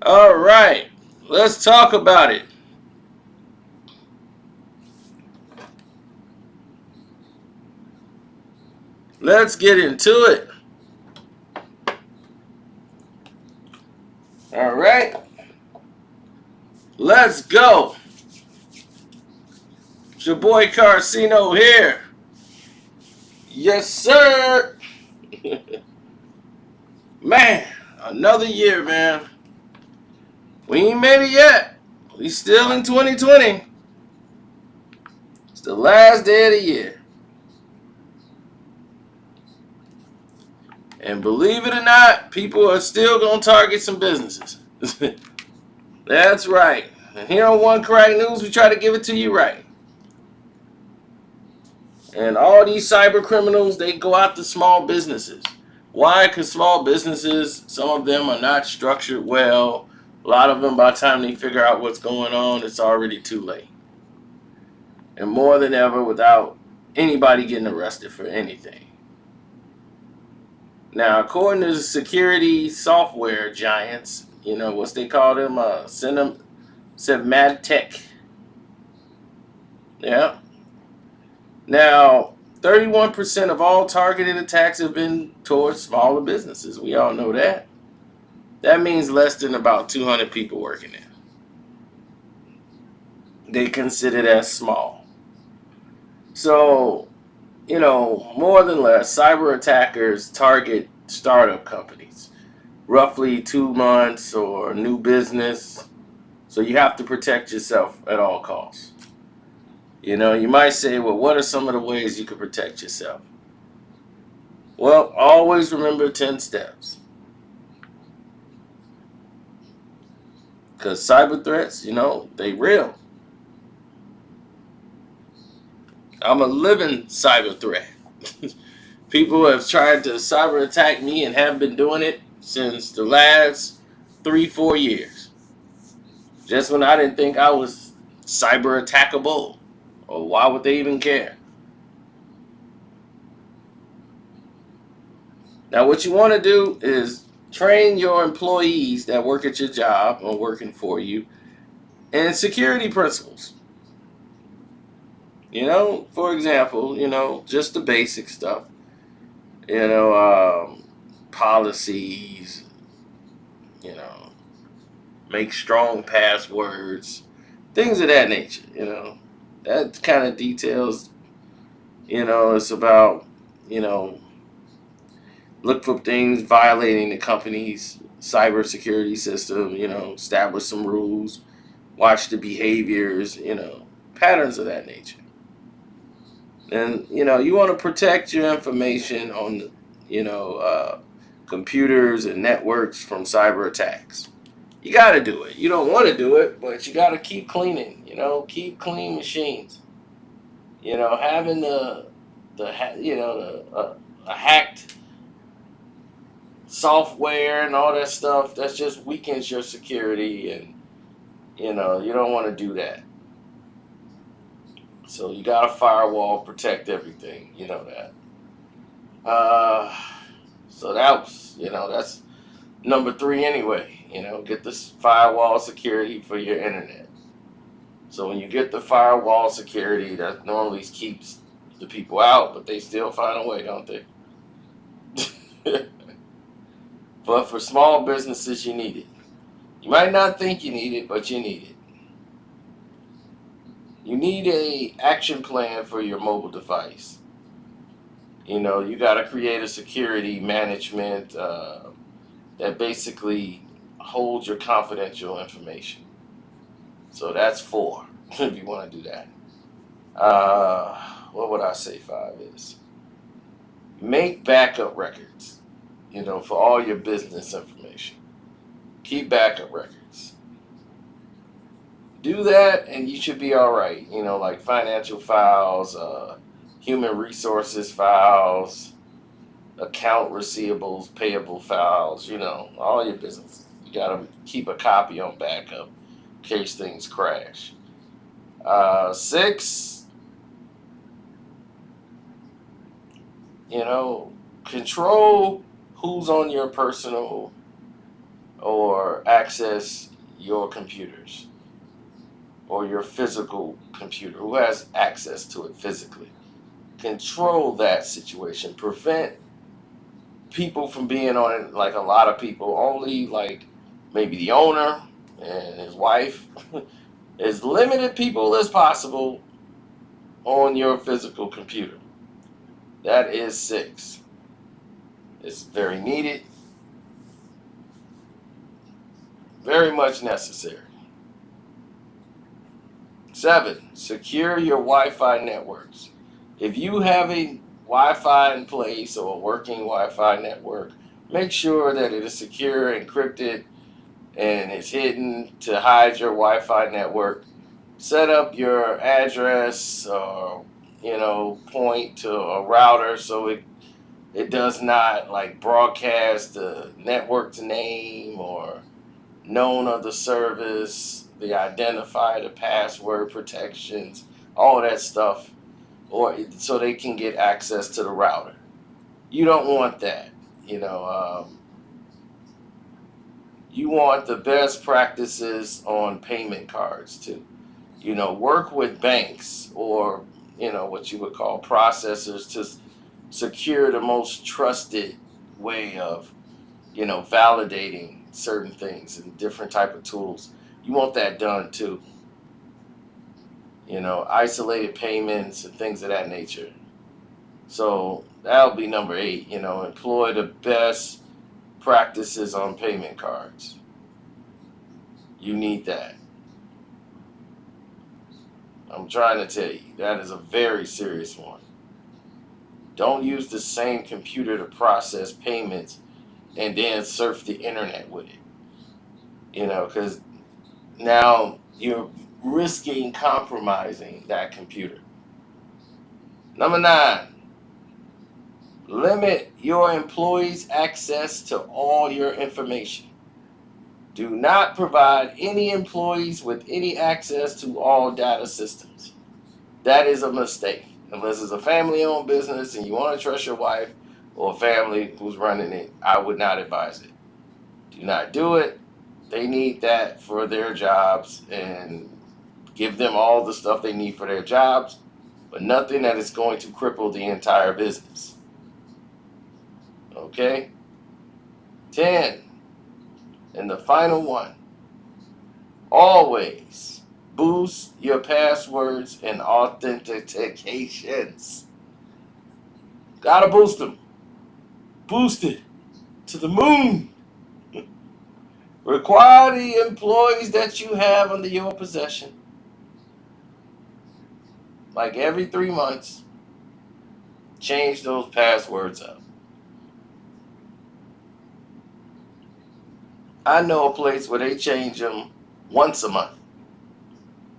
All right, let's talk about it. Let's get into it. All right, let's go. It's your boy Carcino here. Yes, sir. Man, another year, man. We ain't made it yet. We still in 2020. It's the last day of the year. And believe it or not, people are still going to target some businesses. That's right. And here on One Correct News, we try to give it to you right. And all these cyber criminals, they go after small businesses. Why? Because small businesses, some of them are not structured well. A lot of them, by the time they figure out what's going on, it's already too late. And more than ever, without anybody getting arrested for anything. Now, according to the security software giants, what's they call them? Symantec. Yeah. Now, 31% of all targeted attacks have been towards smaller businesses. We all know that. That means less than about 200 people working there. They consider that small. So, more than less, cyber attackers target startup companies, roughly 2 months or new business. So you have to protect yourself at all costs. You might say, well, what are some of the ways you can protect yourself? Well, always remember 10 steps. Because cyber threats, they real. I'm a living cyber threat. People have tried to cyber attack me and have been doing it since the last 3, 4 years. Just when I didn't think I was cyber attackable. Or why would they even care? Now, what you want to do is train your employees that work at your job or working for you in security principles. For example, just the basic stuff. You know, policies, you know, make strong passwords, things of that nature. That kind of details, it's about, you know, look for things violating the company's cybersecurity system, establish some rules, watch the behaviors, patterns of that nature. And, you want to protect your information on, you know, uh, computers and networks from cyber attacks. You got to do it. You don't want to do it, but you got to keep cleaning, keep clean machines. Having a hacked software and all that stuff, that just weakens your security, and you don't want to do that. So you got a firewall, protect everything. You know that. uh so that's number three anyway. Get this firewall security for your internet. So when you get the firewall security, that normally keeps the people out, but they still find a way, don't they? But for small businesses, you need it. You might not think you need it, but you need it. You need a action plan for your mobile device. You got to create a security management that basically holds your confidential information. So that's four, if you want to do that. What would I say five is? Make backup records, for all your business information. Keep backup records. Do that and you should be all right. Like financial files, human resources files, account receivables, payable files, all your business. You got to keep a copy on backup in case things crash. Six, control who's on your personal or access your computers or your physical computer, who has access to it physically. Control that situation. Prevent people from being on it, like a lot of people, only like maybe the owner and his wife, as limited people as possible on your physical computer. That is 6. It's very needed, very much necessary. 7, secure your Wi-Fi networks. If you have a Wi-Fi in place or a working Wi-Fi network, make sure that it is secure, encrypted, and it's hidden to hide your Wi-Fi network. Set up your address or point to a router so it does not like broadcast the network's name or known of the service, the identifier, the password protections, all that stuff, or so they can get access to the router. You don't want that. You want the best practices on payment cards too. Work with banks or what you would call processors to secure the most trusted way of validating certain things and different type of tools. You want that done too. Isolated payments and things of that nature. So that'll be number 8. Employ the best practices on payment cards. You need that. I'm trying to tell you, that is a very serious one. Don't use the same computer to process payments and then surf the internet with it. Because now you're risking compromising that computer. Number 9, limit your employees' access to all your information. Do not provide any employees with any access to all data systems. That is a mistake. Unless it's a family-owned business and you want to trust your wife or family who's running it, I would not advise it. Do not do it. They need that for their jobs, and give them all the stuff they need for their jobs, but nothing that is going to cripple the entire business. Okay? 10, and the final one, always boost your passwords and authentications. Gotta boost them. Boost it to the moon. Require the employees that you have under your possession, like every 3 months, change those passwords up. I know a place where they change them once a month.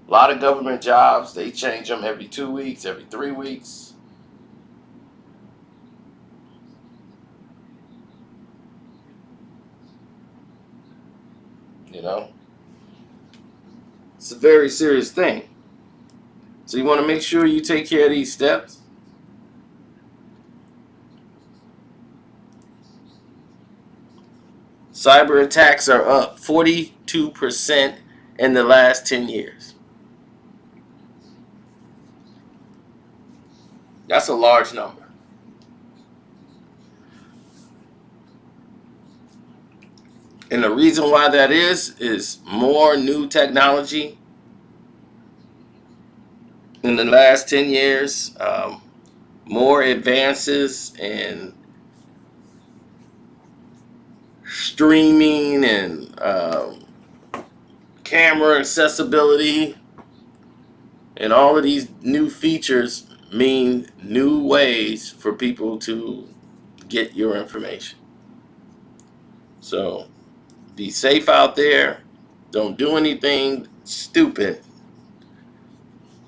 A lot of government jobs, they change them every 2 weeks, every 3 weeks. It's a very serious thing. So you want to make sure you take care of these steps. Cyber attacks are up 42% in the last 10 years. That's a large number. And the reason why that is more new technology in the last 10 years, more advances in streaming and camera accessibility, and all of these new features mean new ways for people to get your information. So be safe out there. Don't do anything stupid.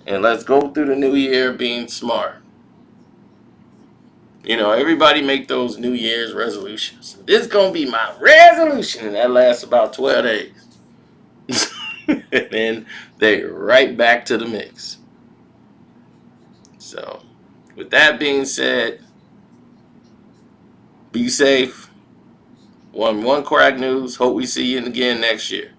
And let's go through the new year being smart. Everybody make those New Year's resolutions. This is going to be my resolution. And that lasts about 12 days. And then they right back to the mix. So, with that being said, be safe. One crack news. Hope we see you again next year.